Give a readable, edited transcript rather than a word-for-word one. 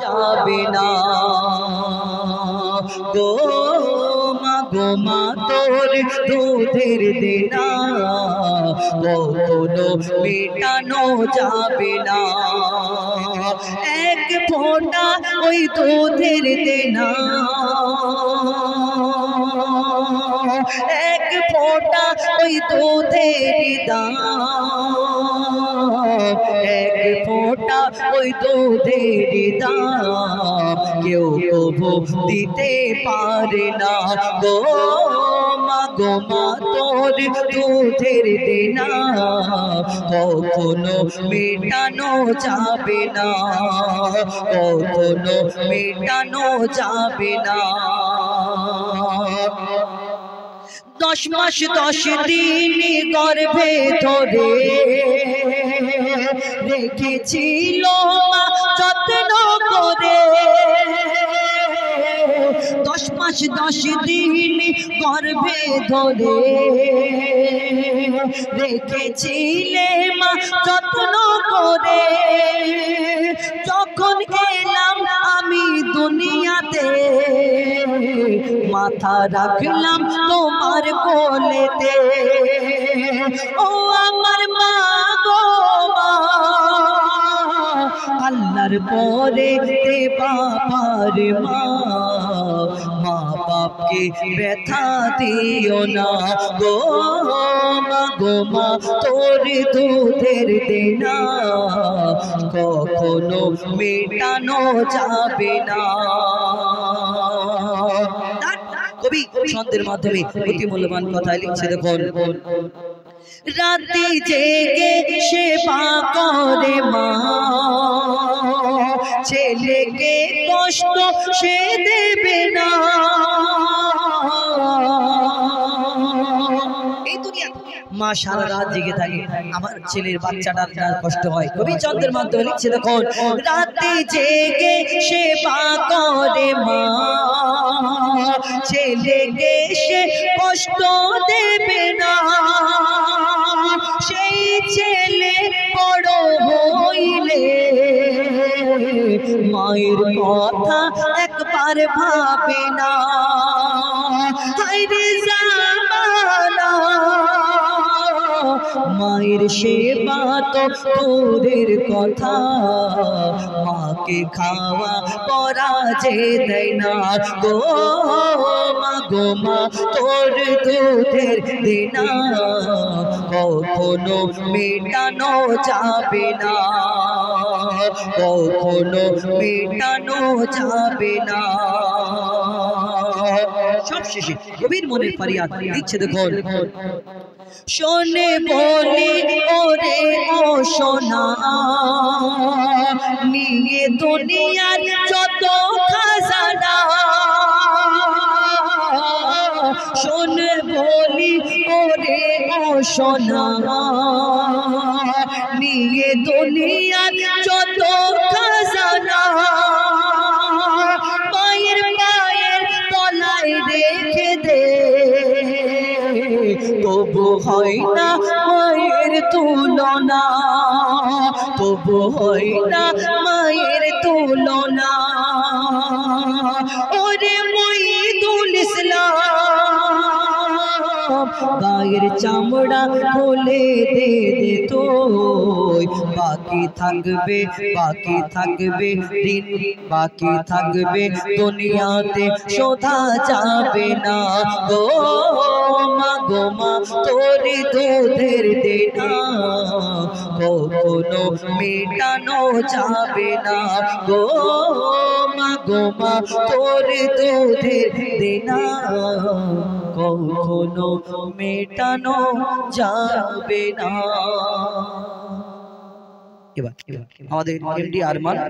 যাবে না গো মা তোর দুধের দেনা কখনো মেটানো যাবে না এক ফোঁটা ওই দুধের দেনা এক ফোঁটা ওই দুধের দাম এক ফোঁটা ওই দুধের দাম কেউ কবু দিতে পারে না গো মা তোর দুধের দেনা কখনো মেটানো যাবে না কখনো মেটানো যাবে না 10 মাস 10 দিন গর্ভে ধরে রেখেছিল মা যত্ন করে 10 মাস 10 দিন গর্ভে ধরে রেখেছিলে মা যত্ন করে যখন এলাম আমি দুনিয়াতে মাথা রাখলাম তোমার কোলেতে ও আমার মা গো মা আল্লাহর পরে তে বাবার মা মা বাপকে ব্যথা দিও না গো মা তোর দুধের দেনা কখনো মেটানো যাবে না কবি ছন্দের মাধ্যমে অতি মূল্যবান কথা লিখছে দেখুন রাতে জেগে সেবা করে মা ছেলেকে কষ্ট সে দেবে না এই দুনিয়া মা সারা রাত জেগে থাকে আমার ছেলের বাচ্চাটার না কষ্ট হয় কবি ছন্দের মাধ্যমে লিখছে দেখুন রাতে জেগে সেবা করে মা ছেলেকে সে কষ্ট দেবে না সেই ছেলে বড় হইলে মায়ের কথা একবার ভাবে না হায়রে জামানা মায়ের সেবা তো তোদের কথা মাকে খাওয়া পরা যে দেয় না গো মা তোর দুধের দেনা কখনো মেটানো যাবে না কখনো মেটানো যাবে না সব শেষে কবির মনের ফরিয়াদ দিচ্ছে দেখুন শোনে বলে ওরে ও সোনা নিয়ে দুনিয়ার যত খাজানা শোনে বলি ওরে ও সোনা নিয়ে দুনিয়ার যত খাজানা মায়ের পায়ের তলায় রেখে দে তবু হয় না মায়ের তুলনা তবু হয় না মায়ের তুলনা ওরে মঈদুল ইসলাম গায়ের চামড়া খুলে দে দে তো বাকি থাকবে দিন বাকি থাকবে দুনিয়াতে শোধা যাবে না গো মা তোর দুধের দেনা কখনো মেটানো যাবে না গো মা তোর দুধের দেনা কখনো মেটানো যাবে না। এবার আমাদের এমডি আরমান